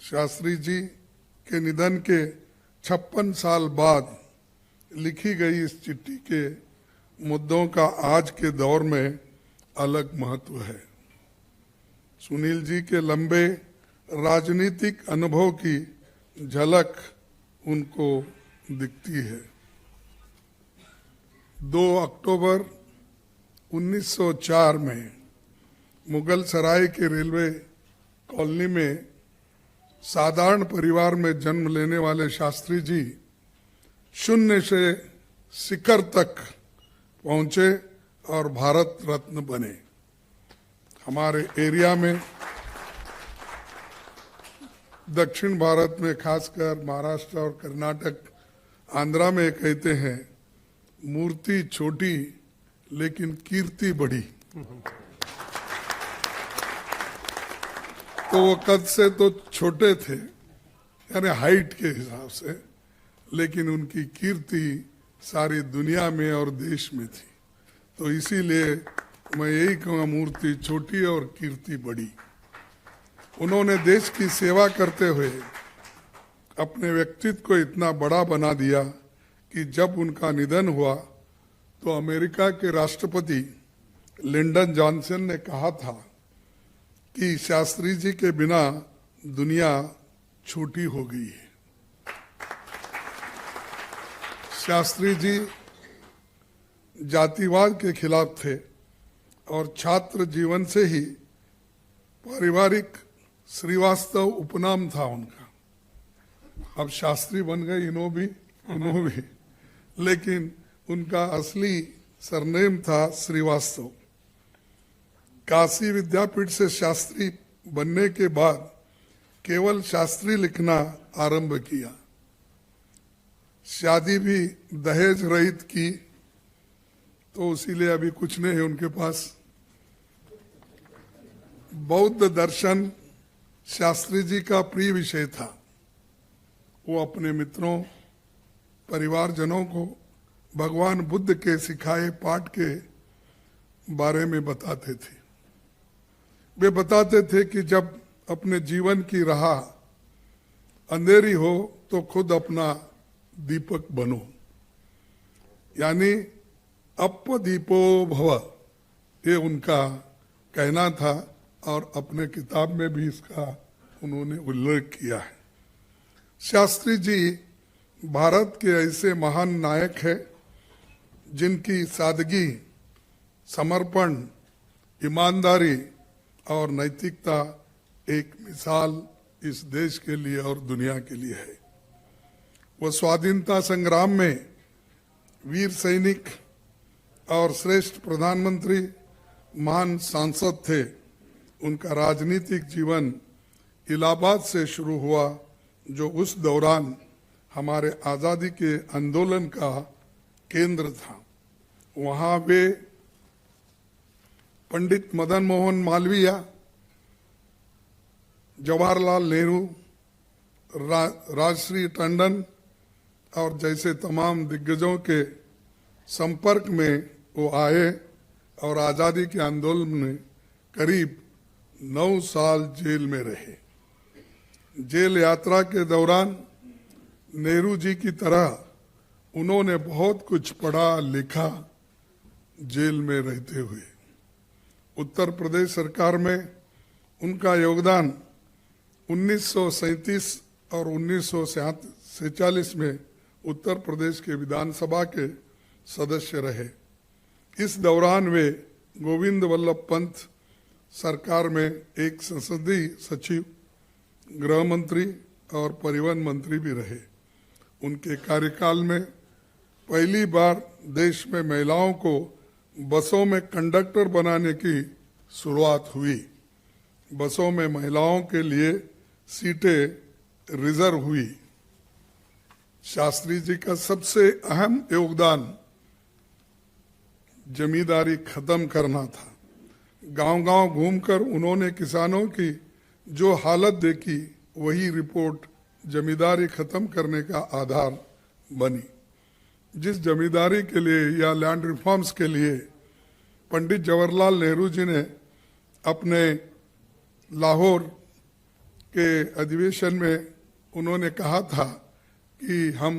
शास्त्री जी के निधन के 56 साल बाद लिखी गई इस चिट्ठी के मुद्दों का आज के दौर में अलग महत्व है। सुनील जी के लंबे राजनीतिक अनुभव की झलक उनको दिखती है। 2 अक्टूबर 1904 में मुगल सराय के रेलवे कॉलोनी में साधारण परिवार में जन्म लेने वाले शास्त्री जी शून्य से शिखर तक पहुंचे और भारत रत्न बने। हमारे एरिया में दक्षिण भारत में, खासकर महाराष्ट्र और कर्नाटक, आंध्रा में कहते हैं मूर्ति छोटी लेकिन कीर्ति बड़ी। तो वो कद से तो छोटे थे, यानी हाइट के हिसाब से, लेकिन उनकी कीर्ति सारी दुनिया में और देश में थी। तो इसीलिए मैं यही कहूँगा, मूर्ति छोटी और कीर्ति बड़ी। उन्होंने देश की सेवा करते हुए अपने व्यक्तित्व को इतना बड़ा बना दिया कि जब उनका निधन हुआ तो अमेरिका के राष्ट्रपति लिंडन जॉनसन ने कहा था कि शास्त्री जी के बिना दुनिया छोटी हो गई है। शास्त्री जी जातिवाद के खिलाफ थे और छात्र जीवन से ही पारिवारिक श्रीवास्तव उपनाम था उनका। अब शास्त्री बन गए इन्हों भी, लेकिन उनका असली सरनेम था श्रीवास्तव। काशी विद्यापीठ से शास्त्री बनने के बाद केवल शास्त्री लिखना आरंभ किया। शादी भी दहेज रहित की, तो इसीलिए अभी कुछ नहीं है उनके पास। बौद्ध दर्शन शास्त्री जी का प्रिय विषय था। वो अपने मित्रों, परिवारजनों को भगवान बुद्ध के सिखाए पाठ के बारे में बताते थे। वे बताते थे कि जब अपने जीवन की राह अंधेरी हो तो खुद अपना दीपक बनो, यानी अपदीपो भव, ये उनका कहना था और अपने किताब में भी इसका उन्होंने उल्लेख किया है। शास्त्री जी भारत के ऐसे महान नायक हैं जिनकी सादगी, समर्पण, ईमानदारी और नैतिकता एक मिसाल इस देश के लिए और दुनिया के लिए है। वो स्वाधीनता संग्राम में वीर सैनिक और श्रेष्ठ प्रधानमंत्री, महान सांसद थे। उनका राजनीतिक जीवन इलाहाबाद से शुरू हुआ, जो उस दौरान हमारे आज़ादी के आंदोलन का केंद्र था। वहाँ वे पंडित मदन मोहन मालवीय, जवाहरलाल नेहरू, राजश्री टंडन और जैसे तमाम दिग्गजों के संपर्क में वो आए और आज़ादी के आंदोलन में करीब 9 साल जेल में रहे। जेल यात्रा के दौरान नेहरू जी की तरह उन्होंने बहुत कुछ पढ़ा लिखा जेल में रहते हुए। उत्तर प्रदेश सरकार में उनका योगदान 1937 और 1946 में उत्तर प्रदेश के विधानसभा के सदस्य रहे। इस दौरान वे गोविंद वल्लभ पंत सरकार में एक संसदीय सचिव, गृह मंत्री और परिवहन मंत्री भी रहे। उनके कार्यकाल में पहली बार देश में महिलाओं को बसों में कंडक्टर बनाने की शुरुआत हुई। बसों में महिलाओं के लिए सीटें रिजर्व हुई। शास्त्री जी का सबसे अहम योगदान जमींदारी खत्म करना था। गांव-गांव घूमकर उन्होंने किसानों की जो हालत देखी, वही रिपोर्ट जमींदारी खत्म करने का आधार बनी। जिस जमींदारी के लिए या लैंड रिफॉर्म्स के लिए पंडित जवाहरलाल नेहरू जी ने अपने लाहौर के अधिवेशन में उन्होंने कहा था कि हम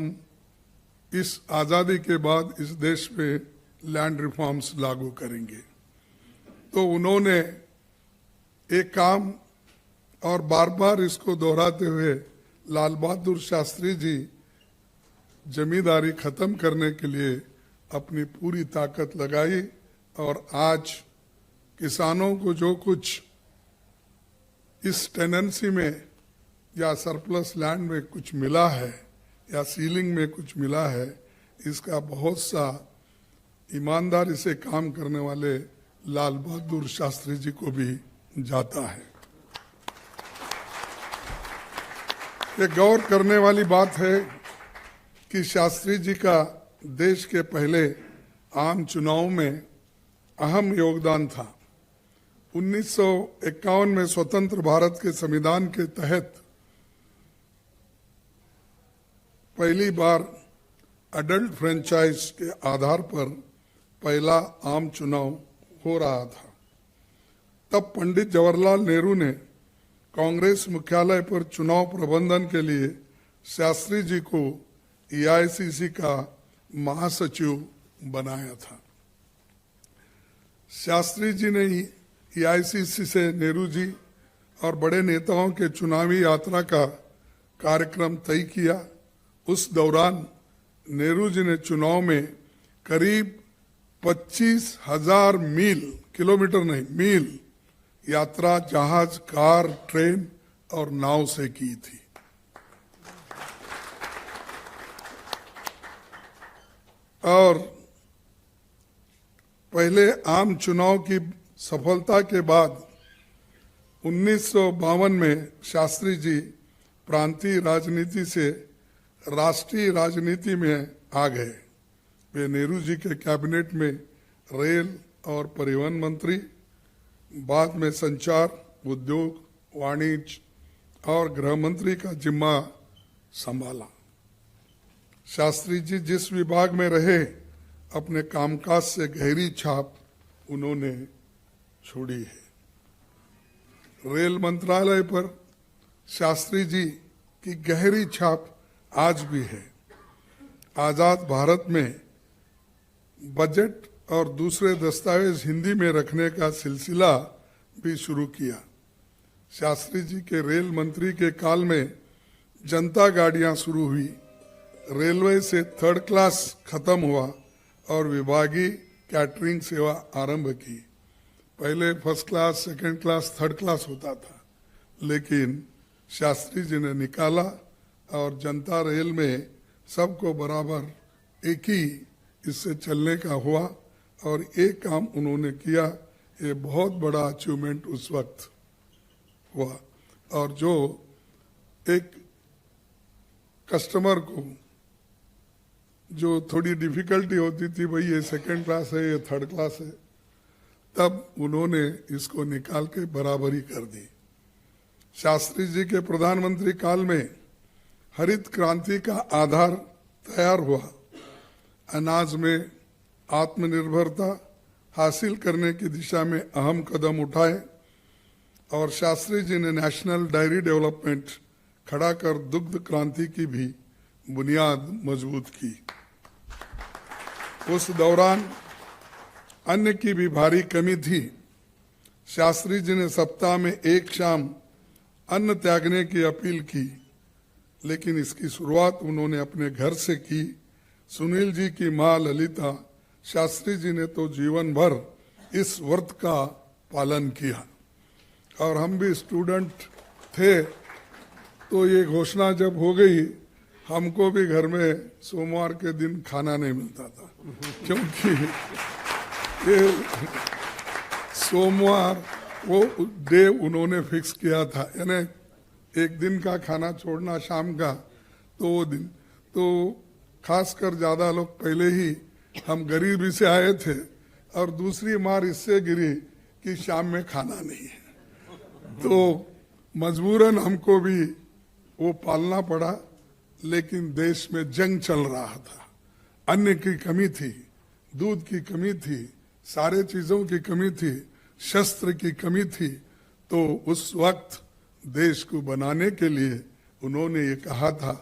इस आज़ादी के बाद इस देश में लैंड रिफॉर्म्स लागू करेंगे। तो उन्होंने एक काम और बार बार इसको दोहराते हुए लाल बहादुर शास्त्री जी जमींदारी खत्म करने के लिए अपनी पूरी ताकत लगाई और आज किसानों को जो कुछ इस टेनेंसी में या सरप्लस लैंड में कुछ मिला है या सीलिंग में कुछ मिला है, इसका बहुत सा ईमानदारी से काम करने वाले लाल बहादुर शास्त्री जी को भी जाता है। ये गौर करने वाली बात है कि शास्त्री जी का देश के पहले आम चुनाव में अहम योगदान था। 1951 में स्वतंत्र भारत के संविधान के तहत पहली बार अडल्ट फ्रेंचाइज के आधार पर पहला आम चुनाव हो रहा था। तब पंडित जवाहरलाल नेहरू ने कांग्रेस मुख्यालय पर चुनाव प्रबंधन के लिए शास्त्री जी को एआईसीसी का महासचिव बनाया था। शास्त्री जी ने एआईसीसी से नेहरू जी और बड़े नेताओं के चुनावी यात्रा का कार्यक्रम तय किया। उस दौरान नेहरू जी ने चुनाव में करीब 25,000 मील, किलोमीटर नहीं मील यात्रा जहाज, कार, ट्रेन और नाव से की थी। और पहले आम चुनाव की सफलता के बाद 1952 में शास्त्री जी प्रांतीय राजनीति से राष्ट्रीय राजनीति में आ गए। वे नेहरू जी के कैबिनेट में रेल और परिवहन मंत्री, बाद में संचार, उद्योग, वाणिज्य और गृह मंत्री का जिम्मा संभाला। शास्त्री जी जिस विभाग में रहे, अपने कामकाज से गहरी छाप उन्होंने छोड़ी है। रेल मंत्रालय पर शास्त्री जी की गहरी छाप आज भी है। आजाद भारत में बजट और दूसरे दस्तावेज हिंदी में रखने का सिलसिला भी शुरू किया। शास्त्री जी के रेल मंत्री के काल में जनता गाड़ियां शुरू हुई, रेलवे से थर्ड क्लास खत्म हुआ और विभागीय कैटरिंग सेवा आरंभ की। पहले first class, second class, third class होता था, लेकिन शास्त्री जी ने निकाला और जनता रेल में सबको बराबर एक ही इससे चलने का हुआ। और एक काम उन्होंने किया, ये बहुत बड़ा अचीवमेंट उस वक्त हुआ। और जो एक कस्टमर को जो थोड़ी डिफिकल्टी होती थी, भाई ये सेकंड क्लास है, ये थर्ड क्लास है, तब उन्होंने इसको निकाल के बराबरी कर दी। शास्त्री जी के प्रधानमंत्री काल में हरित क्रांति का आधार तैयार हुआ। अनाज में आत्मनिर्भरता हासिल करने की दिशा में अहम कदम उठाए और शास्त्री जी ने नेशनल डायरी डेवलपमेंट खड़ा कर दुग्ध क्रांति की भी बुनियाद मजबूत की। उस दौरान अन्न की भी भारी कमी थी। शास्त्री जी ने सप्ताह में एक शाम अन्न त्यागने की अपील की, लेकिन इसकी शुरुआत उन्होंने अपने घर से की। सुनील जी की मां ललिता शास्त्री जी ने तो जीवन भर इस व्रत का पालन किया। और हम भी स्टूडेंट थे, तो ये घोषणा जब हो गई, हमको भी घर में सोमवार के दिन खाना नहीं मिलता था, क्योंकि ये सोमवार वो डे उन्होंने फिक्स किया था, यानी एक दिन का खाना छोड़ना शाम का, तो वो दिन तो खासकर ज्यादा लोग पहले ही, हम गरीबी से आए थे और दूसरी मार इससे गिरी कि शाम में खाना नहीं है, तो मजबूरन हमको भी वो पालना पड़ा। लेकिन देश में जंग चल रहा था, अन्न की कमी थी, दूध की कमी थी, सारे चीजों की कमी थी, शस्त्र की कमी थी। तो उस वक्त देश को बनाने के लिए उन्होंने ये कहा था,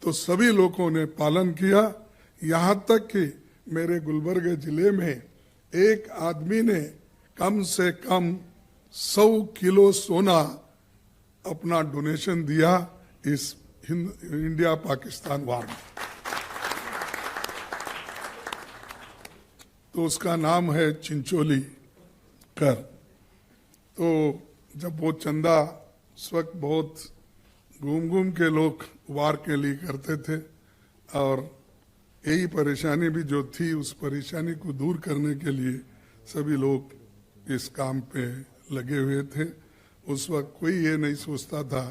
तो सभी लोगों ने पालन किया। यहाँ तक कि मेरे गुलबर्ग जिले में एक आदमी ने कम से कम 100 किलो सोना अपना डोनेशन दिया इस इंडिया पाकिस्तान वार में। तो उसका नाम है चिंचोली कर। तो जब वो चंदा उस वक्त बहुत घूम घूम के लोग वार के लिए करते थे, और यही परेशानी भी जो थी, उस परेशानी को दूर करने के लिए सभी लोग इस काम पे लगे हुए थे। उस वक्त कोई ये नहीं सोचता था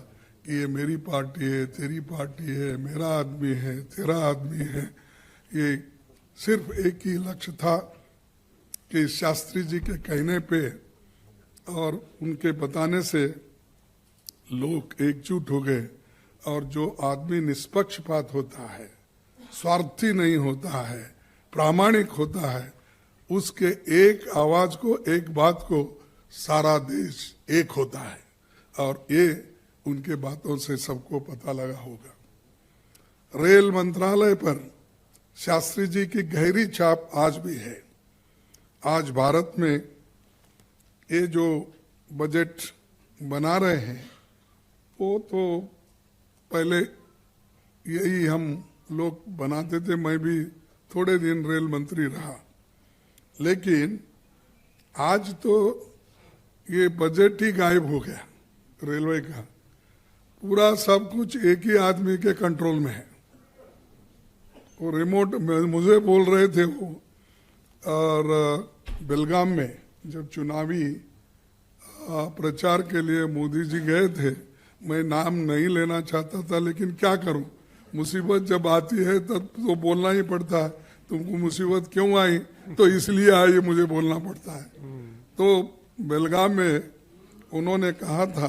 कि ये मेरी पार्टी है, तेरी पार्टी है, मेरा आदमी है, तेरा आदमी है। ये सिर्फ एक ही लक्ष्य था कि शास्त्री जी के कहने पे और उनके बताने से लोग एकजुट हो गए, और जो आदमी निष्पक्षपात होता है, स्वार्थी नहीं होता है, प्रामाणिक होता है, उसके एक आवाज को, एक बात को सारा देश एक होता है। और ये उनके बातों से सबको पता लगा होगा। रेल मंत्रालय पर शास्त्री जी की गहरी छाप आज भी है। आज भारत में ये जो बजट बना रहे हैं, वो तो पहले यही हम लोग बनाते थे। मैं भी थोड़े दिन रेल मंत्री रहा, लेकिन आज तो ये बजट ही गायब हो गया रेलवे का। पूरा सब कुछ एक ही आदमी के कंट्रोल में है। वो रिमोट मुझे बोल रहे थे वो, और बेलगाम में जब चुनावी प्रचार के लिए मोदी जी गए थे, मैं नाम नहीं लेना चाहता था, लेकिन क्या करूं, मुसीबत जब आती है तब तो बोलना ही पड़ता है। तुमको मुसीबत क्यों आई? तो इसलिए आई, मुझे बोलना पड़ता है। तो बेलगाम में उन्होंने कहा था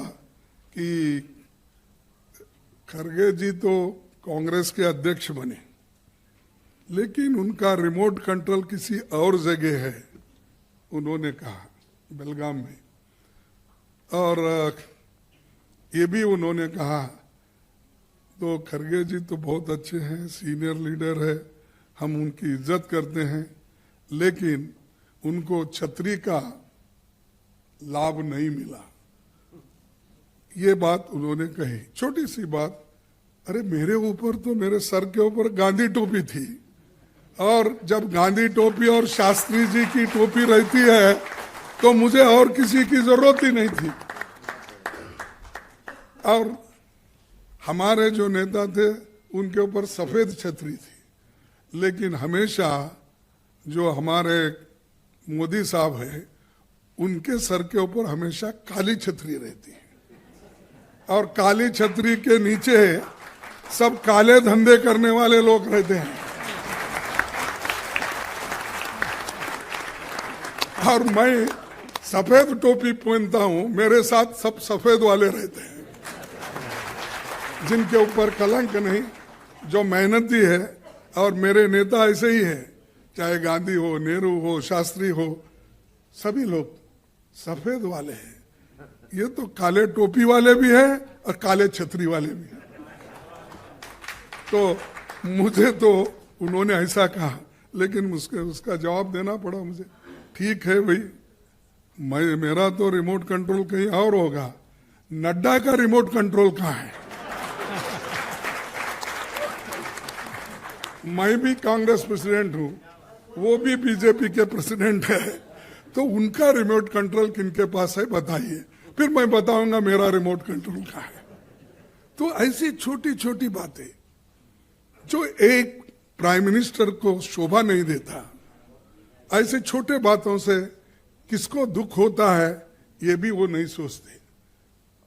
कि खरगे जी तो कांग्रेस के अध्यक्ष बने, लेकिन उनका रिमोट कंट्रोल किसी और जगह है, उन्होंने कहा बेलगाम में। और ये भी उन्होंने कहा, तो खरगे जी तो बहुत अच्छे हैं, सीनियर लीडर है, हम उनकी इज्जत करते हैं, लेकिन उनको छतरी का लाभ नहीं मिला। ये बात उन्होंने कही, छोटी सी बात। अरे मेरे ऊपर तो, मेरे सर के ऊपर गांधी टोपी थी, और जब गांधी टोपी और शास्त्री जी की टोपी रहती है तो मुझे और किसी की जरूरत ही नहीं थी। और हमारे जो नेता थे उनके ऊपर सफेद छतरी थी, लेकिन हमेशा जो हमारे मोदी साहब है, उनके सर के ऊपर हमेशा काली छतरी रहती है, और काली छतरी के नीचे सब काले धंधे करने वाले लोग रहते हैं। और मैं सफेद टोपी पहनता हूं, मेरे साथ सब सफेद वाले रहते हैं, जिनके ऊपर कलंक नहीं, जो मेहनती है। और मेरे नेता ऐसे ही है, चाहे गांधी हो, नेहरू हो, शास्त्री हो, सभी लोग सफेद वाले हैं। ये तो काले टोपी वाले भी हैं और काले छतरी वाले भी हैं। तो मुझे तो उन्होंने ऐसा कहा, लेकिन उसका जवाब देना पड़ा मुझे। ठीक है भाई, मेरा तो रिमोट कंट्रोल कहीं और होगा, नड्डा का रिमोट कंट्रोल कहाँ है? मैं भी कांग्रेस प्रेसिडेंट हूं, वो भी बीजेपी के प्रेसिडेंट है, तो उनका रिमोट कंट्रोल किनके पास है बताइए, फिर मैं बताऊंगा मेरा रिमोट कंट्रोल कहाँ है। तो ऐसी छोटी छोटी बातें जो एक प्राइम मिनिस्टर को शोभा नहीं देता, ऐसे छोटे बातों से किसको दुख होता है ये भी वो नहीं सोचते।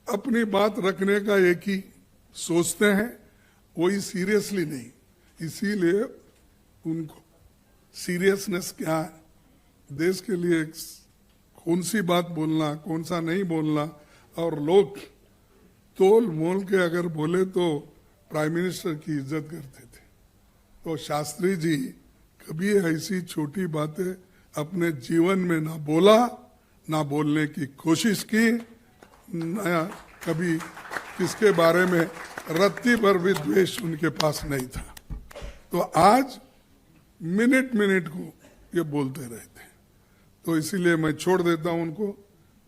अपनी बात रखने का एक ही सोचते हैं, वही सीरियसली नहीं। इसीलिए उनको सीरियसनेस क्या है, देश के लिए कौन सी बात बोलना, कौन सा नहीं बोलना, और लोग तोल मोल के अगर बोले तो प्राइम मिनिस्टर की इज्जत करते थे। तो शास्त्री जी कभी ऐसी छोटी बातें अपने जीवन में ना बोला, ना बोलने की कोशिश की, कभी किसके बारे में रत्ती भर भी द्वेष उनके पास नहीं था। तो आज मिनट मिनट को ये बोलते रहते हैं, तो इसीलिए मैं छोड़ देता हूं उनको,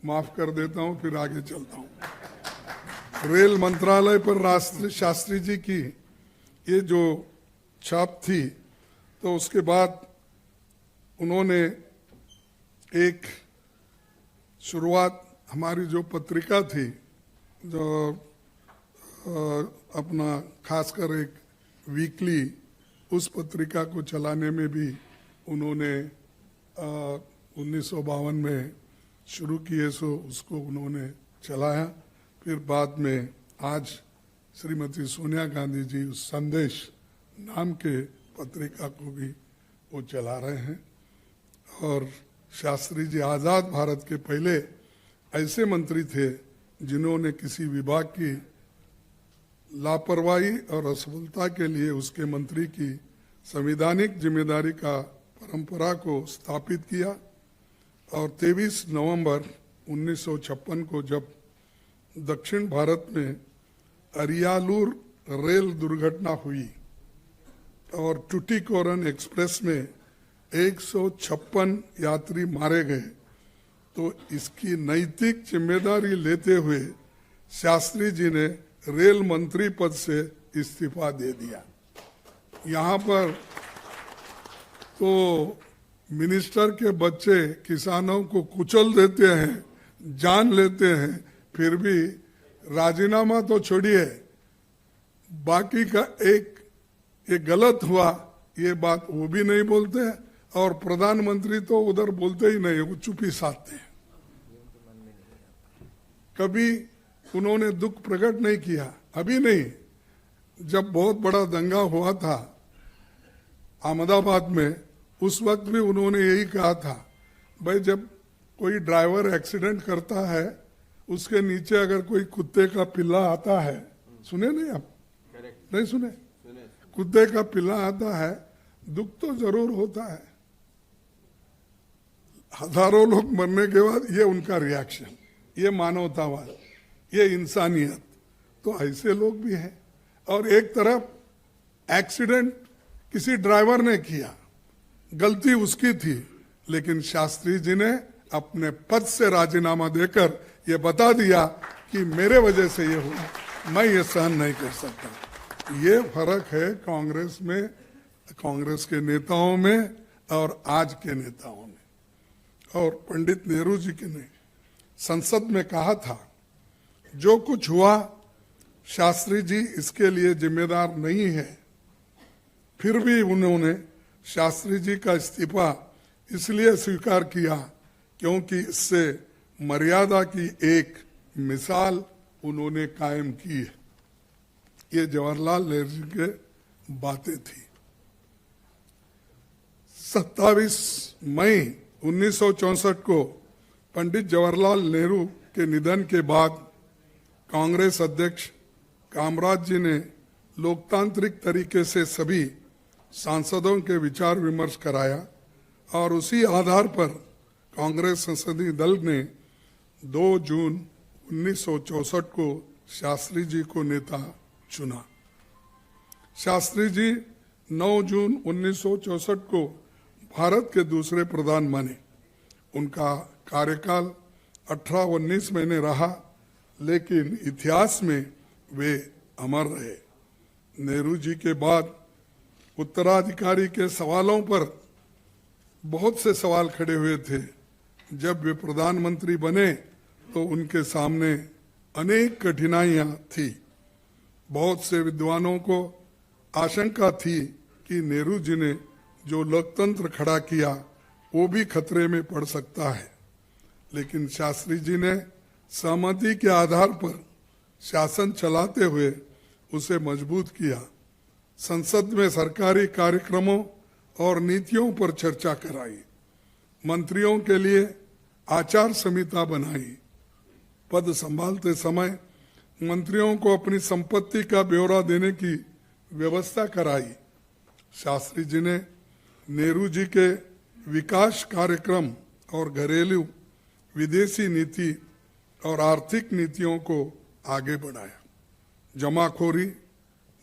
माफ कर देता हूं, फिर आगे चलता हूं। रेल मंत्रालय पर शास्त्री जी की ये जो छाप थी, तो उसके बाद उन्होंने एक शुरुआत, हमारी जो पत्रिका थी, जो अपना खासकर एक वीकली, उस पत्रिका को चलाने में भी उन्होंने 1952 में शुरू किए, सो उसको उन्होंने चलाया। फिर बाद में आज श्रीमती सोनिया गांधी जी उस संदेश नाम के पत्रिका को भी वो चला रहे हैं। और शास्त्री जी आज़ाद भारत के पहले ऐसे मंत्री थे जिन्होंने किसी विभाग की लापरवाही और असफलता के लिए उसके मंत्री की संवैधानिक जिम्मेदारी का परंपरा को स्थापित किया। और 23 नवंबर 1956 को जब दक्षिण भारत में अरियालूर रेल दुर्घटना हुई और टुटीकोरन एक्सप्रेस में 156 यात्री मारे गए, तो इसकी नैतिक जिम्मेदारी लेते हुए शास्त्री जी ने रेल मंत्री पद से इस्तीफा दे दिया। यहाँ पर तो मिनिस्टर के बच्चे किसानों को कुचल देते हैं, जान लेते हैं, फिर भी राजीनामा तो छोड़िए, बाकी का एक ये गलत हुआ ये बात वो भी नहीं बोलते हैं, और प्रधानमंत्री तो उधर बोलते ही नहीं, वो चुप्पी साधते हैं। कभी उन्होंने दुख प्रकट नहीं किया। अभी नहीं, जब बहुत बड़ा दंगा हुआ था अहमदाबाद में, उस वक्त भी उन्होंने यही कहा था, भाई जब कोई ड्राइवर एक्सीडेंट करता है, उसके नीचे अगर कोई कुत्ते का पिल्ला आता है, सुने नहीं आप? नहीं सुने? कुत्ते का पिल्ला आता है, दुख तो जरूर होता है। हजारों लोग मरने के बाद ये उनका रिएक्शन, ये मानवतावाद, ये इंसानियत। तो ऐसे लोग भी हैं। और एक तरफ एक्सीडेंट किसी ड्राइवर ने किया, गलती उसकी थी, लेकिन शास्त्री जी ने अपने पद से राजीनामा देकर ये बता दिया कि मेरे वजह से ये हुआ, मैं ये सहन नहीं कर सकता। ये फर्क है कांग्रेस में, कांग्रेस के नेताओं में और आज के नेताओं में। और पंडित नेहरू जी ने संसद में कहा था, जो कुछ हुआ शास्त्री जी इसके लिए जिम्मेदार नहीं है। फिर भी उन्होंने शास्त्री जी का इस्तीफा इसलिए स्वीकार किया क्योंकि इससे मर्यादा की एक मिसाल उन्होंने कायम की है। ये जवाहरलाल नेहरू जी के बातें थी। 27 मई 1964 को पंडित जवाहरलाल नेहरू के निधन के बाद कांग्रेस अध्यक्ष कामराज जी ने लोकतांत्रिक तरीके से सभी सांसदों के विचार विमर्श कराया और उसी आधार पर कांग्रेस संसदीय दल ने 2 जून 1964 को शास्त्री जी को नेता चुना। शास्त्री जी 9 जून 1964 को भारत के दूसरे प्रधान बने। उनका कार्यकाल 18-19 महीने रहा, लेकिन इतिहास में वे अमर रहे। नेहरू जी के बाद उत्तराधिकारी के सवालों पर बहुत से सवाल खड़े हुए थे। जब वे प्रधानमंत्री बने तो उनके सामने अनेक कठिनाइयां थी। बहुत से विद्वानों को आशंका थी कि नेहरू जी ने जो लोकतंत्र खड़ा किया वो भी खतरे में पड़ सकता है, लेकिन शास्त्री जी ने सहमति के आधार पर शासन चलाते हुए उसे मजबूत किया। संसद में सरकारी कार्यक्रमों और नीतियों पर चर्चा कराई, मंत्रियों के लिए आचार संहिता बनाई। पद संभालते समय मंत्रियों को अपनी संपत्ति का ब्यौरा देने की व्यवस्था कराई। शास्त्री जी ने नेहरू जी के विकास कार्यक्रम और घरेलू विदेशी नीति और आर्थिक नीतियों को आगे बढ़ाया। जमाखोरी,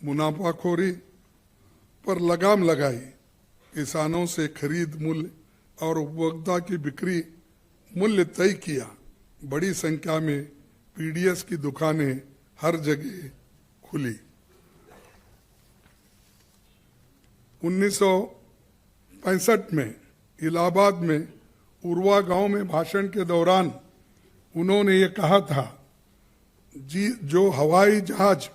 मुनाफाखोरी पर लगाम लगाई, किसानों से खरीद मूल्य और उपभोक्ता की बिक्री मूल्य तय किया। बड़ी संख्या में पीडीएस की दुकानें हर जगह खुली। 1965 में इलाहाबाद में उर्वा गांव में भाषण के दौरान उन्होंने ये कहा था, जी जो हवाई जहाज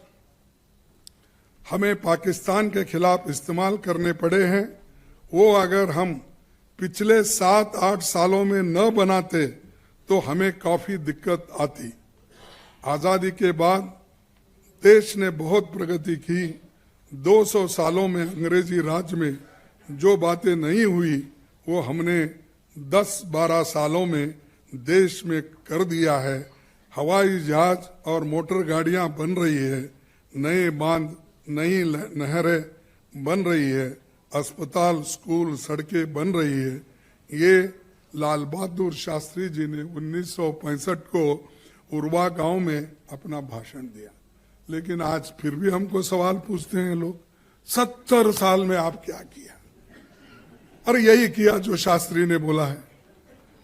हमें पाकिस्तान के खिलाफ इस्तेमाल करने पड़े हैं, वो अगर हम पिछले 7-8 सालों में न बनाते तो हमें काफी दिक्कत आती। आजादी के बाद देश ने बहुत प्रगति की। 200 सालों में अंग्रेजी राज में जो बातें नहीं हुई वो हमने 10-12 सालों में देश में कर दिया है। हवाई जहाज और मोटर गाड़ियां बन रही है, नए बांध, नई नहरें बन रही है, अस्पताल, स्कूल, सड़कें बन रही है। ये लाल बहादुर शास्त्री जी ने 1965 को उर्वा गांव में अपना भाषण दिया। लेकिन आज फिर भी हमको सवाल पूछते हैं लोग, 70 साल में आप क्या किया? और यही किया जो शास्त्री ने बोला है,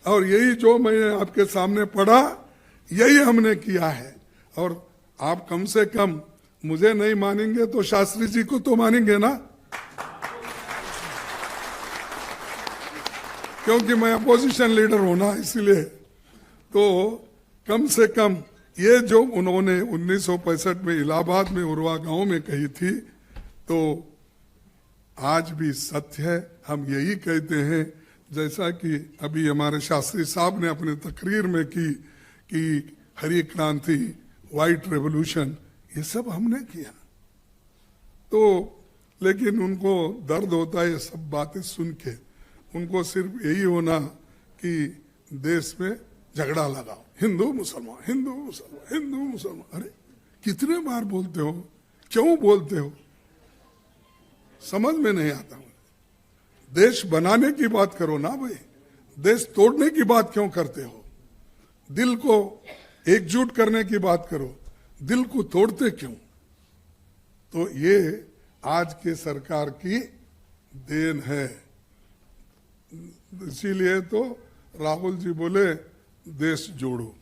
और यही जो मैंने आपके सामने पढ़ा यही हमने किया है। और आप कम से कम मुझे नहीं मानेंगे तो शास्त्री जी को तो मानेंगे ना, क्योंकि मैं अपोजिशन लीडर हूं ना, इसलिए तो कम से कम ये जो उन्होंने 1965 में इलाहाबाद में उर्वा गांव में कही थी, तो आज भी सत्य है। हम यही कहते हैं, जैसा कि अभी हमारे शास्त्री साहब ने अपने तकरीर में की कि हरी क्रांति, व्हाइट रेवोल्यूशन, ये सब हमने किया। तो लेकिन उनको दर्द होता है ये सब बातें सुन के। उनको सिर्फ यही होना कि देश में झगड़ा लगाओ, हिंदू मुसलमान, हिंदू मुसलमान, हिंदू मुसलमान। अरे कितने बार बोलते हो, क्यों बोलते हो, समझ में नहीं आता। देश बनाने की बात करो ना भाई, देश तोड़ने की बात क्यों करते हो? दिल को एकजुट करने की बात करो, दिल को तोड़ते क्यों? तो ये आज के सरकार की देन है। इसीलिए तो राहुल जी बोले देश जोड़ो,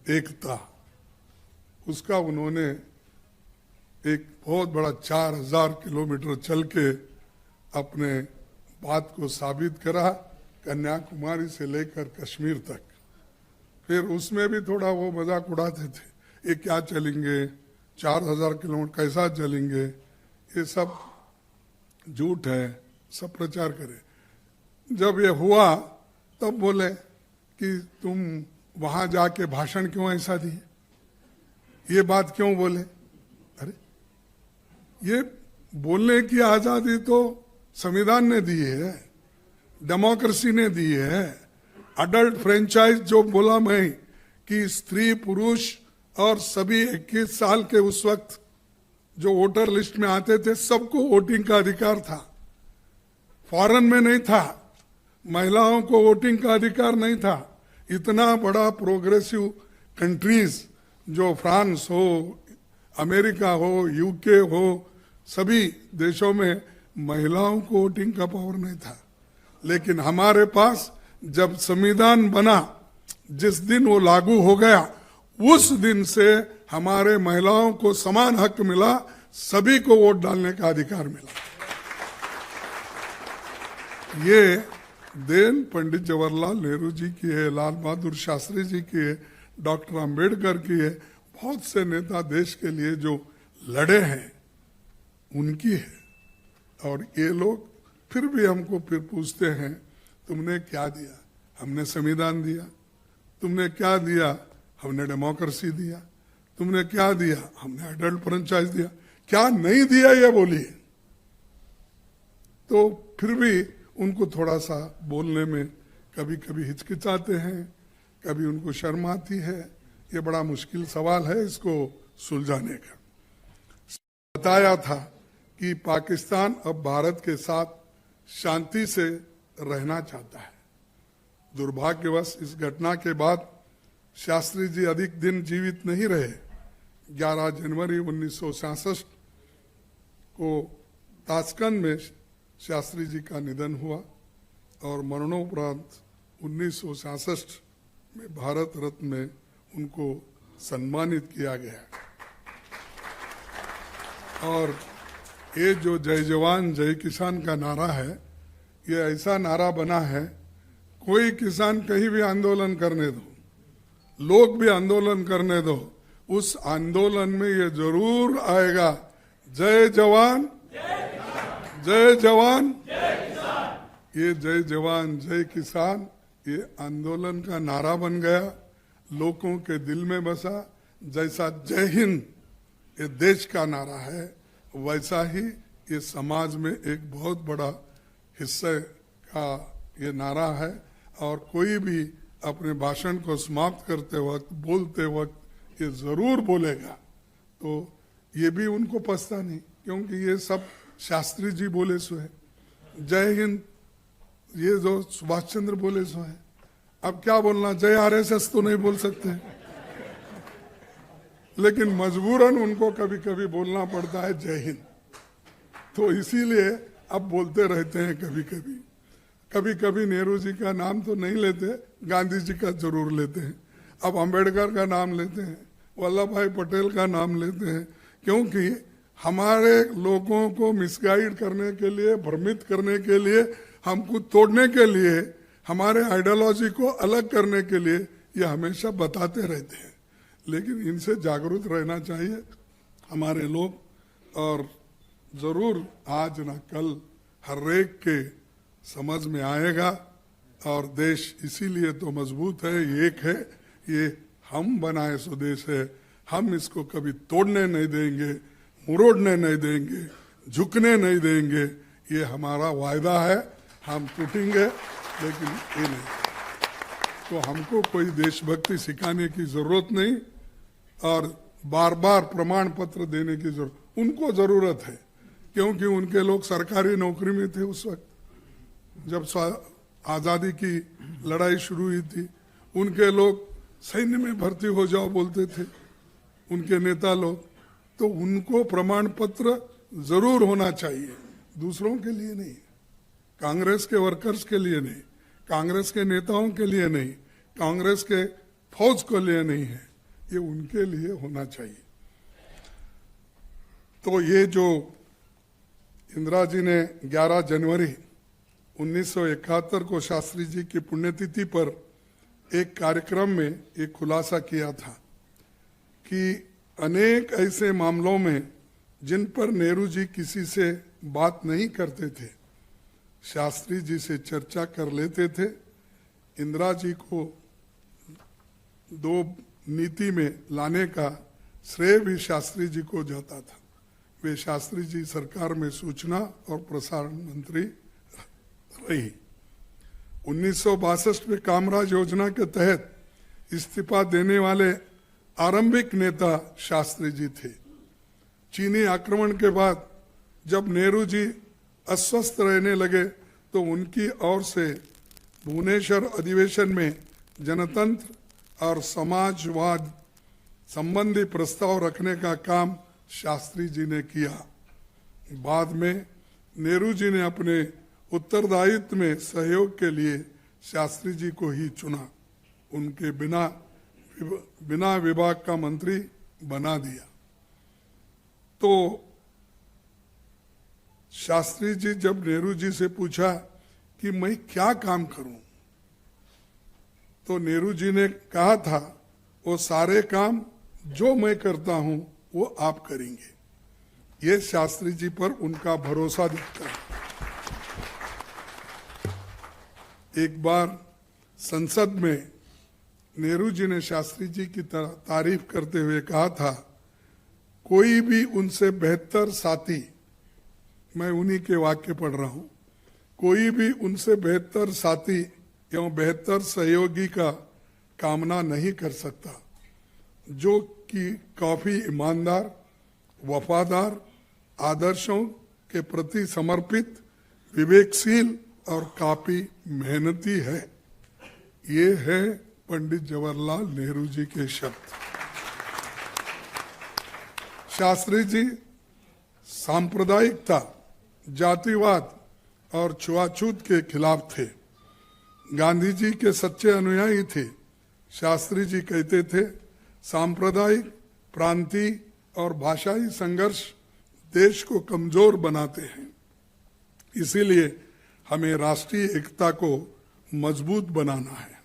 एकता, उसका उन्होंने एक बहुत बड़ा 4000 किलोमीटर चल के अपने बात को साबित करा, कन्याकुमारी से लेकर कश्मीर तक। फिर उसमें भी थोड़ा वो मजाक उड़ाते थे, ये क्या चलेंगे, 4000 किलोमीटर कैसा चलेंगे, ये सब झूठ है, सब प्रचार करे। जब ये हुआ तब बोले कि तुम वहां जाके भाषण क्यों ऐसा दिए, ये बात क्यों बोले? अरे ये बोलने की आजादी तो संविधान ने दी है, डेमोक्रेसी ने दी है। अडल्ट फ्रेंचाइज जो बोला मैं कि स्त्री पुरुष और सभी 21 साल के उस वक्त जो वोटर लिस्ट में आते थे सबको वोटिंग का अधिकार था। फॉरेन में नहीं था, महिलाओं को वोटिंग का अधिकार नहीं था। इतना बड़ा प्रोग्रेसिव कंट्रीज जो फ्रांस हो, अमेरिका हो, यूके हो, सभी देशों में महिलाओं को वोटिंग का पावर नहीं था। लेकिन हमारे पास जब संविधान बना, जिस दिन वो लागू हो गया, उस दिन से हमारे महिलाओं को समान हक मिला, सभी को वोट डालने का अधिकार मिला। ये देन पंडित जवाहरलाल नेहरू जी की है, लाल बहादुर शास्त्री जी की है, डॉक्टर अंबेडकर की है, बहुत से नेता देश के लिए जो लड़े हैं उनकी है। और ये लोग फिर भी हमको फिर पूछते हैं, तुमने क्या दिया? हमने संविधान दिया। तुमने क्या दिया? हमने डेमोक्रेसी दिया। तुमने क्या दिया? हमने अडल्ट फ्रेंचाइज दिया। क्या नहीं दिया ये बोलिए। तो फिर भी उनको थोड़ा सा बोलने में कभी कभी हिचकिचाते हैं, कभी उनको शर्म आती है। ये बड़ा मुश्किल सवाल है इसको सुलझाने का। बताया था कि पाकिस्तान अब भारत के साथ शांति से रहना चाहता है। दुर्भाग्यवश इस घटना के बाद शास्त्री जी अधिक दिन जीवित नहीं रहे, 11 जनवरी 1966 को ताशकंद में शास्त्री जी का निधन हुआ और मरणोपरांत 1966 में भारत रत्न में उनको सम्मानित किया गया। और ये जो जय जवान जय किसान का नारा है, ये ऐसा नारा बना है, कोई किसान कहीं भी आंदोलन करने दो, लोग भी आंदोलन करने दो, उस आंदोलन में ये जरूर आएगा, जय जवान जय जवान जय किसान। ये जय जवान जय किसान ये आंदोलन का नारा बन गया, लोगों के दिल में बसा। जैसा जय हिंद ये देश का नारा है, वैसा ही ये समाज में एक बहुत बड़ा हिस्से का ये नारा है। और कोई भी अपने भाषण को समाप्त करते वक्त, बोलते वक्त ये जरूर बोलेगा, तो ये भी उनको पछता नहीं, क्योंकि ये सब शास्त्री जी बोले सो है। जय हिंद ये जो सुभाष चंद्र बोले सो है। अब क्या बोलना, जय आरएसएस तो नहीं बोल सकते, लेकिन मजबूरन उनको कभी कभी बोलना पड़ता है जय हिंद, तो इसीलिए अब बोलते रहते हैं। कभी कभी कभी कभी नेहरू जी का नाम तो नहीं लेते, गांधी जी का जरूर लेते हैं। अब अंबेडकर का नाम लेते हैं, वल्लभ भाई पटेल का नाम लेते हैं, क्योंकि हमारे लोगों को मिसगाइड करने के लिए, भ्रमित करने के लिए, हमको तोड़ने के लिए, हमारे आइडियोलॉजी को अलग करने के लिए ये हमेशा बताते रहते हैं। लेकिन इनसे जागरूक रहना चाहिए हमारे लोग। और जरूर आज ना कल हर एक के समझ में आएगा। और देश इसीलिए तो मजबूत है, एक है, ये हम बनाए सो देश है। हम इसको कभी तोड़ने नहीं देंगे, मुड़ोड़ने नहीं देंगे, झुकने नहीं देंगे। ये हमारा वायदा है, हम टूटेंगे लेकिन ये नहीं। तो हमको कोई देशभक्ति सिखाने की जरूरत नहीं और बार बार प्रमाण पत्र देने की जरूरत उनको जरूरत है, क्योंकि उनके लोग सरकारी नौकरी में थे उस वक्त जब आजादी की लड़ाई शुरू हुई थी। उनके लोग सैन्य में भर्ती हो जाओ बोलते थे, उनके नेता लोग। तो उनको प्रमाण पत्र जरूर होना चाहिए, दूसरों के लिए नहीं, कांग्रेस के वर्कर्स के लिए नहीं, कांग्रेस के नेताओं के लिए नहीं, कांग्रेस के फौज के लिए नहीं है, ये उनके लिए होना चाहिए। तो ये जो इंदिरा जी ने 11 जनवरी 1971 को शास्त्री जी की पुण्यतिथि पर एक कार्यक्रम में एक खुलासा किया था कि अनेक ऐसे मामलों में जिन पर नेहरू जी किसी से बात नहीं करते थे, शास्त्री जी से चर्चा कर लेते थे। इंदिरा जी को दो नीति में लाने का श्रेय भी शास्त्री जी को जाता था। वे शास्त्री जी सरकार में सूचना और प्रसारण मंत्री रही। 1962 में कामराज योजना के तहत इस्तीफा देने वाले आरंभिक नेता शास्त्री जी थे। चीनी आक्रमण के बाद जब नेहरू जी अस्वस्थ रहने लगे तो उनकी ओर से भुवनेश्वर अधिवेशन में जनतंत्र और समाजवाद संबंधी प्रस्ताव रखने का काम शास्त्री जी ने किया। बाद में नेहरू जी ने अपने उत्तरदायित्व में सहयोग के लिए शास्त्री जी को ही चुना, उनके बिना विभाग का मंत्री बना दिया। तो शास्त्री जी जब नेहरू जी से पूछा कि मैं क्या काम करूं, तो नेहरू जी ने कहा था वो सारे काम जो मैं करता हूं वो आप करेंगे। ये शास्त्री जी पर उनका भरोसा दिखता है। एक बार संसद में नेहरू जी ने शास्त्री जी की तारीफ करते हुए कहा था, कोई भी उनसे बेहतर साथी, मैं उन्हीं के वाक्य पढ़ रहा हूं, कोई भी उनसे बेहतर साथी एवं बेहतर सहयोगी का कामना नहीं कर सकता, जो कि काफी ईमानदार, वफादार, आदर्शों के प्रति समर्पित, विवेकशील और काफी मेहनती है। ये है पंडित जवाहरलाल नेहरू जी के शब्द। शास्त्री जी सांप्रदायिकता, जातिवाद और छुआछूत के खिलाफ थे। गांधी जी के सच्चे अनुयायी थे। शास्त्री जी कहते थे, सांप्रदायिक, प्रांतीय और भाषाई संघर्ष देश को कमजोर बनाते हैं, इसीलिए हमें राष्ट्रीय एकता को मजबूत बनाना है।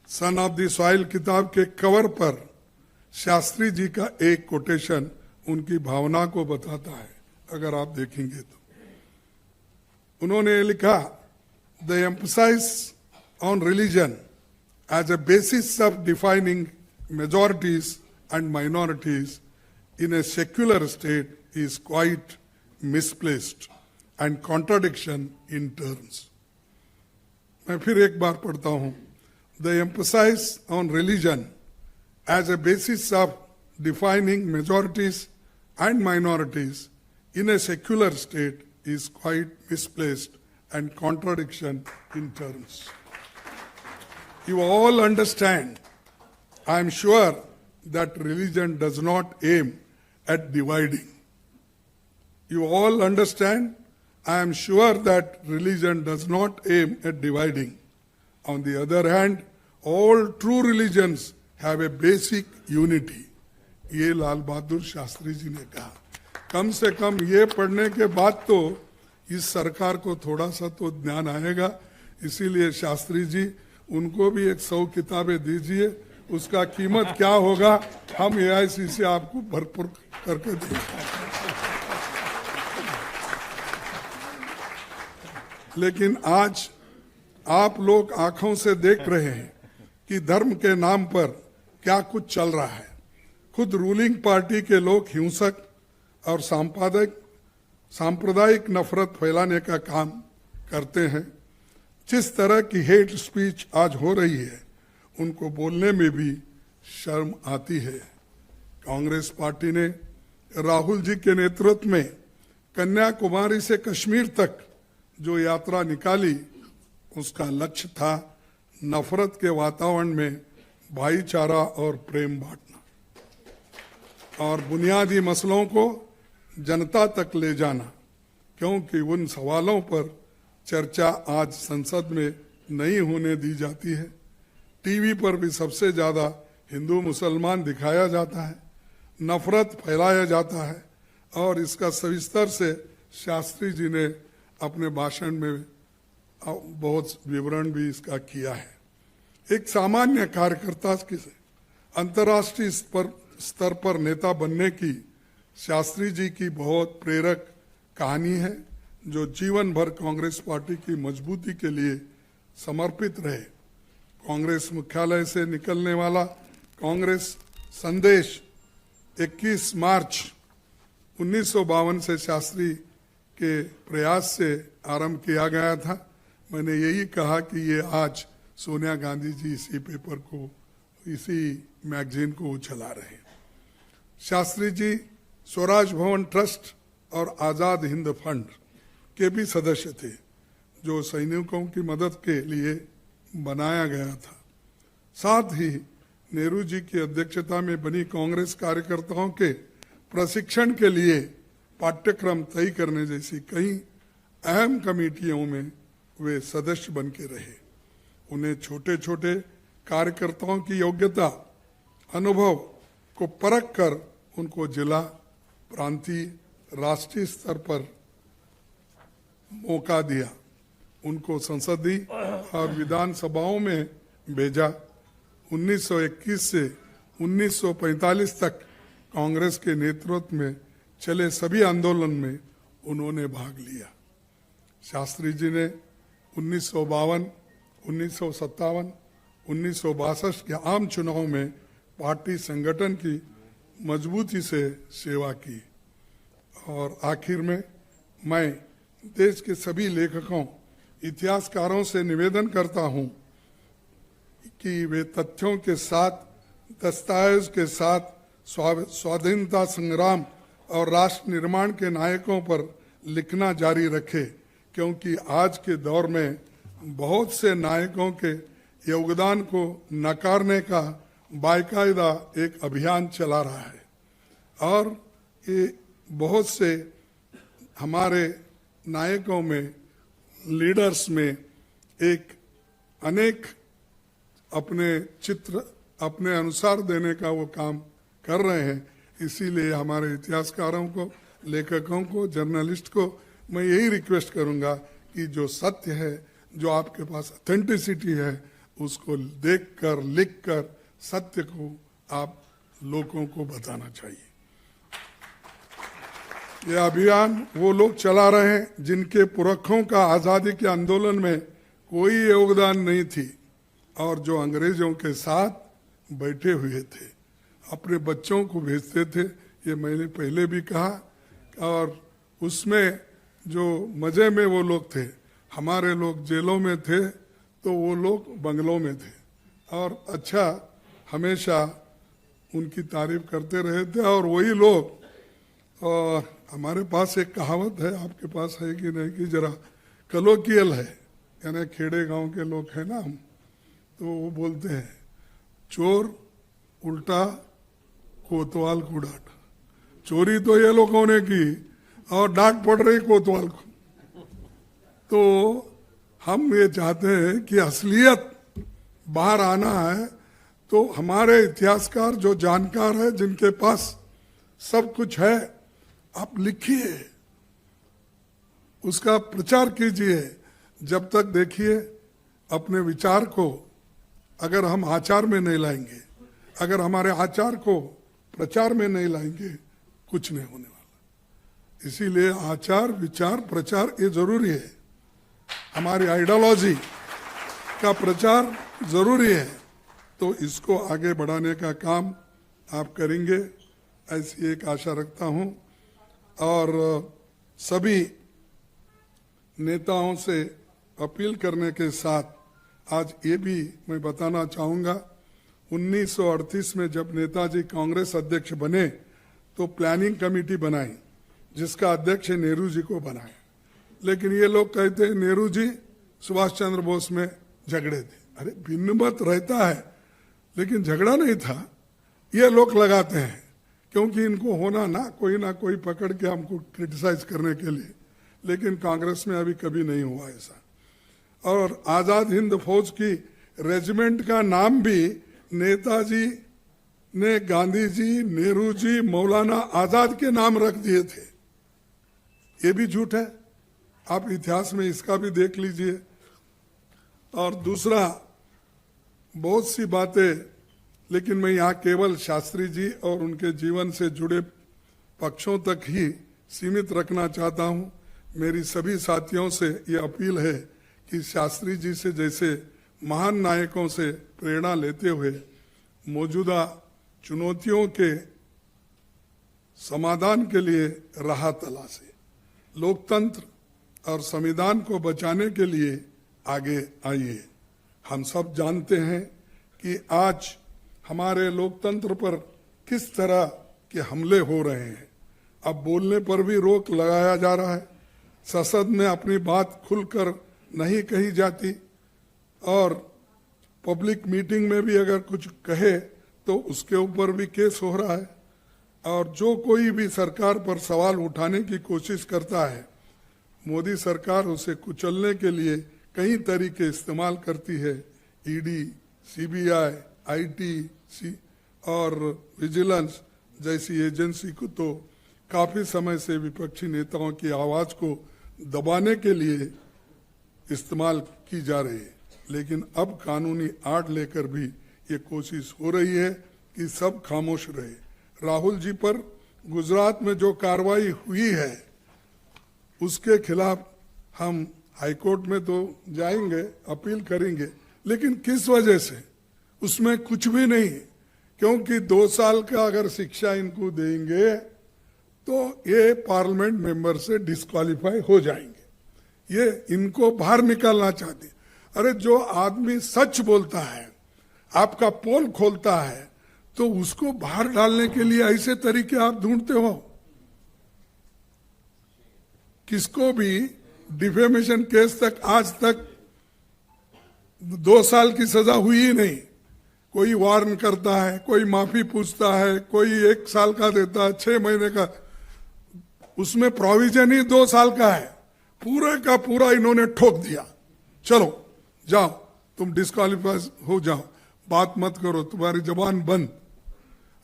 सन ऑफ द सॉइल किताब के कवर पर शास्त्री जी का एक कोटेशन उनकी भावना को बताता है, अगर आप देखेंगे तो। उन्होंने लिखा, the emphasis on religion as a basis of defining majorities and minorities in a secular state is quite misplaced and contradiction in terms. मैं फिर एक बार पढ़ता हूं। The emphasis on religion as a basis of defining majorities and minorities in a secular state is quite misplaced and contradiction in terms. You all understand, I am sure, that religion does not aim at dividing. You all understand, I am sure that religion does not aim at dividing. On the other hand, all true religions have a basic unity. ये लाल बहादुर शास्त्री जी ने कहा। कम से कम ये पढ़ने के बाद तो इस सरकार को थोड़ा सा तो ज्ञान आएगा। इसीलिए शास्त्री जी, उनको भी 100 किताबें दीजिए, उसका कीमत क्या होगा हम AIC से आपको भरपूर करके देंगे। लेकिन आज आप लोग आंखों से देख रहे हैं कि धर्म के नाम पर क्या कुछ चल रहा है। खुद रूलिंग पार्टी के लोग हिंसक और सांप्रदायिक नफरत फैलाने का काम करते हैं। जिस तरह की हेट स्पीच आज हो रही है, उनको बोलने में भी शर्म आती है। कांग्रेस पार्टी ने राहुल जी के नेतृत्व में कन्याकुमारी से कश्मीर तक जो यात्रा निकाली, उसका लक्ष्य था नफरत के वातावरण में भाईचारा और प्रेम बांटना और बुनियादी मसलों को जनता तक ले जाना, क्योंकि उन सवालों पर चर्चा आज संसद में नहीं होने दी जाती है। टीवी पर भी सबसे ज्यादा हिंदू मुसलमान दिखाया जाता है, नफरत फैलाया जाता है और इसका सविस्तर से शास्त्री जी ने अपने भाषण में बहुत विवरण भी इसका किया है। एक सामान्य कार्यकर्ता के अंतर्राष्ट्रीय स्तर पर नेता बनने की शास्त्री जी की बहुत प्रेरक कहानी है, जो जीवन भर कांग्रेस पार्टी की मजबूती के लिए समर्पित रहे। कांग्रेस मुख्यालय से निकलने वाला कांग्रेस संदेश 21 मार्च 1952 से शास्त्री के प्रयास से आरंभ किया गया था। मैंने यही कहा कि ये आज सोनिया गांधी जी इसी पेपर को, इसी मैगजीन को चला रहे हैं। शास्त्री जी स्वराज भवन ट्रस्ट और आजाद हिंद फंड के भी सदस्य थे, जो सैनिकों की मदद के लिए बनाया गया था। साथ ही नेहरू जी की अध्यक्षता में बनी कांग्रेस कार्यकर्ताओं के प्रशिक्षण के लिए पाठ्यक्रम तय करने जैसी कई अहम कमेटियों में वे सदस्य बन के रहे। उन्हें छोटे छोटे कार्यकर्ताओं की योग्यता, अनुभव को परख कर उनको जिला, प्रांतीय, राष्ट्रीय स्तर पर मौका दिया। उनको संसदीय और विधानसभाओं में भेजा। 1921 से 1945 तक कांग्रेस के नेतृत्व में चले सभी आंदोलन में उन्होंने भाग लिया। शास्त्री जी ने 1952, 1957, 1962 के आम चुनाव में पार्टी संगठन की मजबूती से सेवा की। और आखिर में मैं देश के सभी लेखकों, इतिहासकारों से निवेदन करता हूं कि वे तथ्यों के साथ, दस्तावेज के साथ स्वाधीनता संग्राम और राष्ट्र निर्माण के नायकों पर लिखना जारी रखें, क्योंकि आज के दौर में बहुत से नायकों के योगदान को नकारने का बाकायदा एक अभियान चला रहा है। और ये बहुत से हमारे नायकों में, लीडर्स में एक अनेक अपने चित्र अपने अनुसार देने का वो काम कर रहे हैं। इसीलिए हमारे इतिहासकारों को, लेखकों को, जर्नलिस्ट को मैं यही रिक्वेस्ट करूंगा कि जो सत्य है, जो आपके पास ऑथेंटिसिटी है, उसको देखकर, लिखकर सत्य को आप लोगों को बताना चाहिए। यह अभियान वो लोग चला रहे हैं जिनके पुरखों का आजादी के आंदोलन में कोई योगदान नहीं थी और जो अंग्रेजों के साथ बैठे हुए थे, अपने बच्चों को भेजते थे। ये मैंने पहले भी कहा। और उसमें जो मजे में वो लोग थे, हमारे लोग जेलों में थे तो वो लोग बंगलों में थे और अच्छा हमेशा उनकी तारीफ करते रहे थे। और वही लोग, और हमारे पास एक कहावत है, आपके पास है कि नहीं, कि जरा कलोकियल है, यानी खेड़े गांव के लोग हैं ना हम, तो वो बोलते हैं चोर उल्टा कोतवाल को डांट। चोरी तो ये लोगों ने की और डांट पड़ रही कोतवाल को। तो हम ये चाहते हैं कि असलियत बाहर आना है तो हमारे इतिहासकार जो जानकार है, जिनके पास सब कुछ है, आप लिखिए, उसका प्रचार कीजिए। जब तक देखिए अपने विचार को अगर हम आचार में नहीं लाएंगे, अगर हमारे आचार को प्रचार में नहीं लाएंगे, कुछ नहीं होने वाला। इसीलिए आचार, विचार, प्रचार ये जरूरी है। हमारी आइडियोलॉजी का प्रचार जरूरी है। तो इसको आगे बढ़ाने का काम आप करेंगे, ऐसी एक आशा रखता हूं। और सभी नेताओं से अपील करने के साथ आज ये भी मैं बताना चाहूँगा, 1938 में जब नेताजी कांग्रेस अध्यक्ष बने तो प्लानिंग कमेटी बनाई, जिसका अध्यक्ष नेहरू जी को बनाया। लेकिन ये लोग कहते हैं नेहरू जी सुभाष चंद्र बोस में झगड़े थे। अरे भिन्न मत रहता है, लेकिन झगड़ा नहीं था, ये लोग लगाते हैं, क्योंकि इनको होना ना कोई पकड़ के हमको क्रिटिसाइज करने के लिए। लेकिन कांग्रेस में अभी कभी नहीं हुआ ऐसा। और आजाद हिंद फौज की रेजिमेंट का नाम भी नेताजी ने गांधी जी, नेहरू जी, मौलाना आजाद के नाम रख दिए थे। ये भी झूठ है, आप इतिहास में इसका भी देख लीजिए। और दूसरा, बहुत सी बातें, लेकिन मैं यहाँ केवल शास्त्री जी और उनके जीवन से जुड़े पक्षों तक ही सीमित रखना चाहता हूँ। मेरी सभी साथियों से ये अपील है कि शास्त्री जी से जैसे महान नायकों से प्रेरणा लेते हुए मौजूदा चुनौतियों के समाधान के लिए राह तलाशें, लोकतंत्र और संविधान को बचाने के लिए आगे आइए। हम सब जानते हैं कि आज हमारे लोकतंत्र पर किस तरह के हमले हो रहे हैं। अब बोलने पर भी रोक लगाया जा रहा है, संसद में अपनी बात खुलकर नहीं कही जाती, और पब्लिक मीटिंग में भी अगर कुछ कहे तो उसके ऊपर भी केस हो रहा है। और जो कोई भी सरकार पर सवाल उठाने की कोशिश करता है, मोदी सरकार उसे कुचलने के लिए कई तरीके इस्तेमाल करती है। ईडी, सीबीआई, आईटी और विजिलेंस जैसी एजेंसी को तो काफी समय से विपक्षी नेताओं की आवाज को दबाने के लिए इस्तेमाल की जा रही है। लेकिन अब कानूनी आड़ लेकर भी ये कोशिश हो रही है कि सब खामोश रहे। राहुल जी पर गुजरात में जो कार्रवाई हुई है उसके खिलाफ हम हाईकोर्ट में तो जाएंगे, अपील करेंगे, लेकिन किस वजह से, उसमें कुछ भी नहीं, क्योंकि 2 साल का अगर शिक्षा इनको देंगे तो ये पार्लियामेंट मेंबर से डिस्क्वालीफाई हो जाएंगे। ये इनको बाहर निकालना चाहते। अरे जो आदमी सच बोलता है, आपका पोल खोलता है, तो उसको बाहर डालने के लिए ऐसे तरीके आप ढूंढते हो। किसको भी डिफेमेशन केस तक आज तक 2 साल की सजा हुई ही नहीं। कोई वार्न करता है, कोई माफी पूछता है, कोई 1 साल का देता है, 6 महीने का, उसमें प्रोविजन ही 2 साल का है। पूरे का पूरा इन्होंने ठोक दिया, चलो जाओ तुम डिस्क्वालीफाई हो जाओ, बात मत करो, तुम्हारी जबान बंद।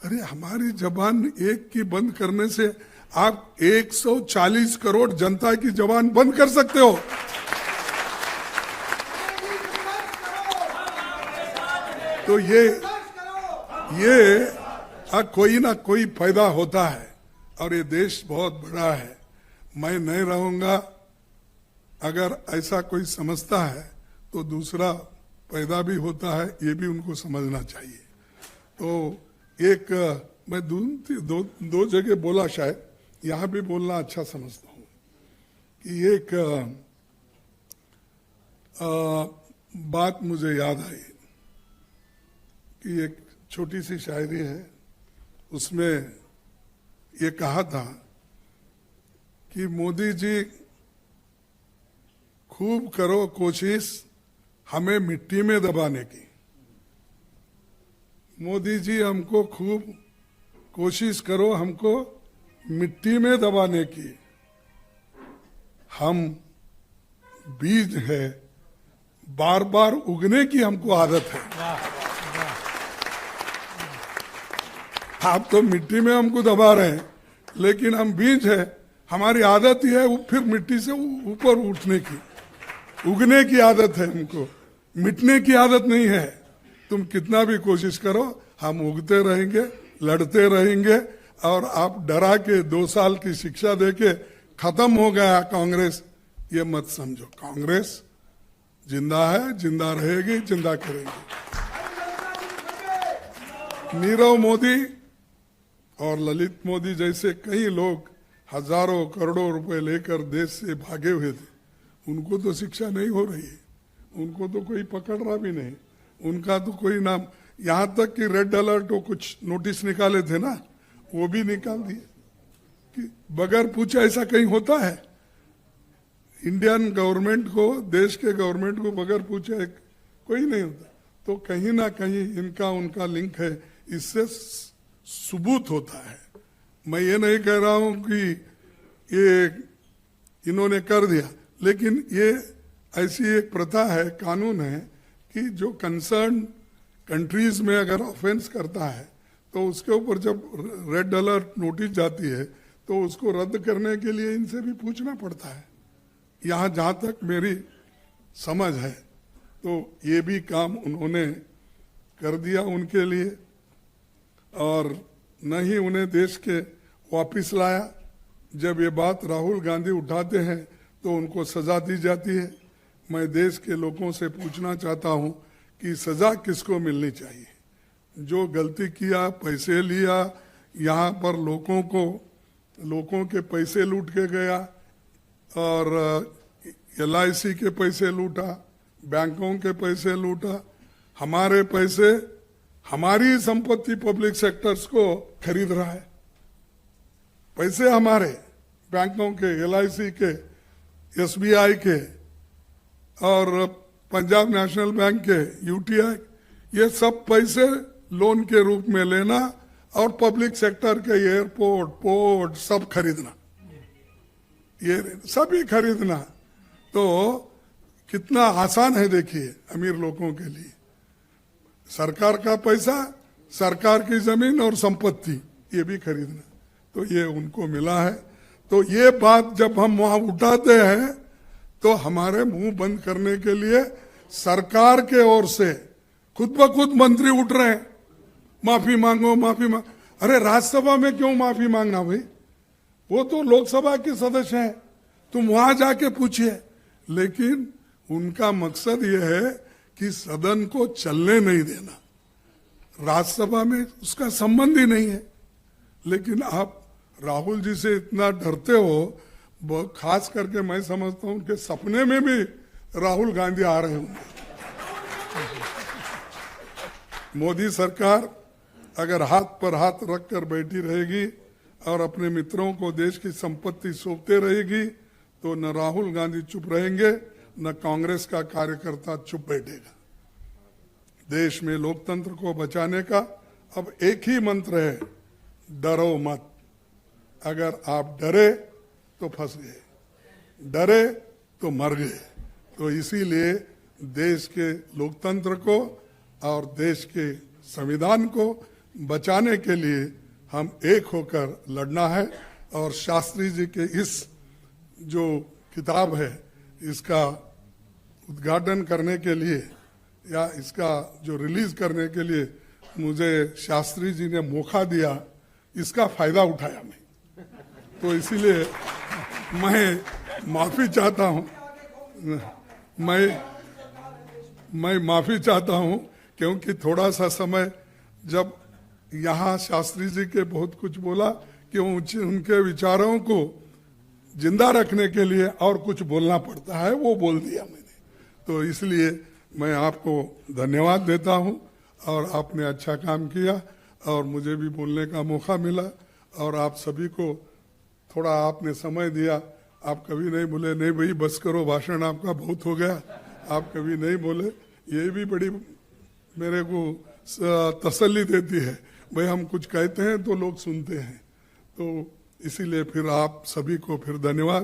अरे हमारी जबान एक की बंद करने से आप 140 करोड़ जनता की जबान बंद कर सकते हो। तो ये कोई ना कोई पैदा होता है, और ये देश बहुत बड़ा है। मैं नहीं रहूंगा, अगर ऐसा कोई समझता है तो दूसरा पैदा भी होता है, ये भी उनको समझना चाहिए। तो एक मैं दो जगह बोला, शायद यहाँ भी बोलना अच्छा समझता हूँ कि एक बात मुझे याद आई कि एक छोटी सी शायरी है, उसमें ये कहा था कि मोदी जी खूब करो कोशिश हमें मिट्टी में दबाने की। मोदी जी हमको खूब कोशिश करो हमको मिट्टी में दबाने की, हम बीज है बार बार उगने की हमको आदत है। आप तो मिट्टी में हमको दबा रहे हैं, लेकिन हम बीज है, हमारी आदत ही है फिर मिट्टी से ऊपर उठने की, उगने की आदत है हमको, मिटने की आदत नहीं है। तुम कितना भी कोशिश करो, हम उगते रहेंगे, लड़ते रहेंगे। और आप डरा के 2 साल की शिक्षा देके खत्म हो गया कांग्रेस, ये मत समझो। कांग्रेस जिंदा है, जिंदा रहेगी, जिंदा करेगी। नीरव मोदी और ललित मोदी जैसे कई लोग हजारों करोड़ों रुपए लेकर देश से भागे हुए थे, उनको तो शिक्षा नहीं हो रही है, उनको तो कोई पकड़ रहा भी नहीं, उनका तो कोई नाम, यहाँ तक कि रेड अलर्ट वो कुछ नोटिस निकाले थे ना, वो भी निकाल दिए कि बगैर पूछे ऐसा कहीं होता है। इंडियन गवर्नमेंट को, देश के गवर्नमेंट को बगैर पूछे कोई नहीं होता। तो कहीं ना कहीं इनका उनका लिंक है, इससे सबूत होता है। मैं ये नहीं कह रहा हूं कि ये इन्होंने कर दिया, लेकिन ये ऐसी एक प्रथा है, कानून है कि जो कंसर्न कंट्रीज में अगर ऑफेंस करता है तो उसके ऊपर जब रेड अलर्ट नोटिस जाती है तो उसको रद्द करने के लिए इनसे भी पूछना पड़ता है। यहाँ जहाँ तक मेरी समझ है तो ये भी काम उन्होंने कर दिया उनके लिए, और न ही उन्हें देश के वापिस लाया। जब ये बात राहुल गांधी उठाते हैं तो उनको सजा दी जाती है। मैं देश के लोगों से पूछना चाहता हूं कि सजा किसको मिलनी चाहिए? जो गलती किया, पैसे लिया, यहाँ पर लोगों के पैसे लूट के गया, और LIC के पैसे लूटा, बैंकों के पैसे लूटा, हमारे पैसे, हमारी संपत्ति पब्लिक सेक्टर्स को खरीद रहा है। पैसे हमारे, बैंकों के, LIC के, SBI के और पंजाब नेशनल बैंक के, UTI, ये सब पैसे लोन के रूप में लेना और पब्लिक सेक्टर के एयरपोर्ट, पोर्ट सब खरीदना, ये सभी खरीदना। तो कितना आसान है देखिए अमीर लोगों के लिए। सरकार का पैसा, सरकार की जमीन और संपत्ति, ये भी खरीदना, तो ये उनको मिला है। तो ये बात जब हम वहां उठाते हैं तो हमारे मुंह बंद करने के लिए सरकार के ओर से खुद ब खुद मंत्री उठ रहे हैं, माफी मांगो, माफी मांगो। अरे राज्यसभा में क्यों माफी मांगना भाई? वो तो लोकसभा के सदस्य हैं, तुम वहां जाके पूछिए। लेकिन उनका मकसद ये है कि सदन को चलने नहीं देना, राज्यसभा में उसका संबंध ही नहीं है। लेकिन आप राहुल जी से इतना डरते हो, खास करके मैं समझता हूं कि सपने में भी राहुल गांधी आ रहे होंगे। मोदी सरकार अगर हाथ पर हाथ रखकर बैठी रहेगी और अपने मित्रों को देश की संपत्ति सौंपते रहेगी तो न राहुल गांधी चुप रहेंगे, न कांग्रेस का कार्यकर्ता चुप बैठेगा। देश में लोकतंत्र को बचाने का अब एक ही मंत्र है, डरो मत। अगर आप डरे तो फंस गए, डरे तो मर गए। तो इसीलिए देश के लोकतंत्र को और देश के संविधान को बचाने के लिए हम एक होकर लड़ना है। और शास्त्री जी के इस जो किताब है इसका उद्घाटन करने के लिए या इसका जो रिलीज करने के लिए मुझे शास्त्री जी ने मौका दिया, इसका फायदा उठाया मैं। तो इसीलिए मैं माफी चाहता हूँ, मैं माफी चाहता हूँ, क्योंकि थोड़ा सा समय जब यहाँ शास्त्री जी के बहुत कुछ बोला कि उनके विचारों को जिंदा रखने के लिए और कुछ बोलना पड़ता है, वो बोल दिया मैंने। तो इसलिए मैं आपको धन्यवाद देता हूँ और आपने अच्छा काम किया और मुझे भी बोलने का मौका मिला और आप सभी को थोड़ा आपने समय दिया। आप कभी नहीं बोले नहीं भाई बस करो, भाषण आपका बहुत हो गया, आप कभी नहीं बोले। ये भी बड़ी मेरे को तसल्ली देती है, भाई हम कुछ कहते हैं तो लोग सुनते हैं। तो इसीलिए फिर आप सभी को फिर धन्यवाद।